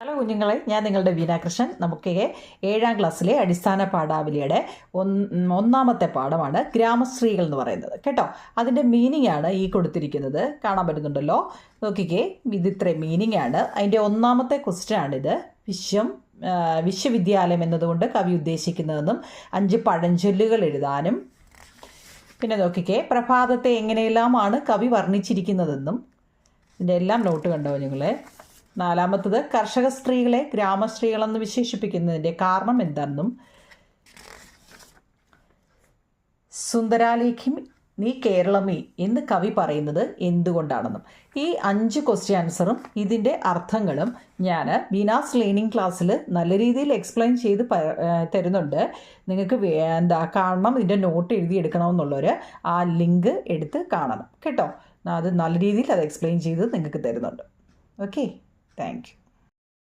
Hello കുഞ്ഞുങ്ങളെ, ഞാൻ നിങ്ങളുടെ വീണാകൃഷ്ണൻ. നമുക്ക് 7ാം ക്ലാസ്സിലെ അടിസ്ഥാന പാഠാവലിയുടെ ഒന്നാമത്തെ പാഠമാണ് ഗ്രാമസ്ത്രീകൾ എന്ന് പറയുന്നത് കേട്ടോ. അതിൻ്റെ മീനിങ് ആണ് ഈ കൊടുത്തിരിക്കുന്നത്, കാണാൻ പറ്റുന്നുണ്ടല്ലോ. നോക്കിക്കേ, ഇത് ഇത്രയും മീനിങ് ആണ്. അതിൻ്റെ ഒന്നാമത്തെ ക്വസ്റ്റ്യൻ ആണിത്. വിശ്വവിദ്യാലയം എന്നതുകൊണ്ട് കവി ഉദ്ദേശിക്കുന്നതെന്നും 5 പഴഞ്ചൊല്ലുകൾ എഴുതാനും, പിന്നെ നോക്കിക്കേ, പ്രഭാതത്തെ എങ്ങനെയെല്ലാമാണ് കവി വർണ്ണിച്ചിരിക്കുന്നതെന്നും. ഇതിൻ്റെ എല്ലാം നോട്ട് കണ്ടോ നിങ്ങളെ. 4-മത്തത് കർഷക സ്ത്രീകളെ ഗ്രാമസ്ത്രീകളെന്ന് വിശേഷിപ്പിക്കുന്നതിൻ്റെ കാരണം എന്താണെന്നും, സുന്ദരാലേഖ്യം നീ കേരളമേ എന്ന് കവി പറയുന്നത് എന്തുകൊണ്ടാണെന്നും. ഈ 5 ക്വസ്റ്റ്യൻ ആൻസറും ഇതിൻ്റെ അർത്ഥങ്ങളും ഞാൻ വീനാസ് ലേണിംഗ് ക്ലാസ്സിൽ നല്ല രീതിയിൽ എക്സ്പ്ലെയിൻ ചെയ്ത് തരുന്നുണ്ട്. നിങ്ങൾക്ക് കാണണം, ഇതിൻ്റെ നോട്ട് എഴുതിയെടുക്കണമെന്നുള്ളവർ ആ ലിങ്ക് എടുത്ത് കാണണം കേട്ടോ. അത് നല്ല രീതിയിൽ അത് എക്സ്പ്ലെയിൻ ചെയ്ത് നിങ്ങൾക്ക് തരുന്നുണ്ട്. Okay, thank you.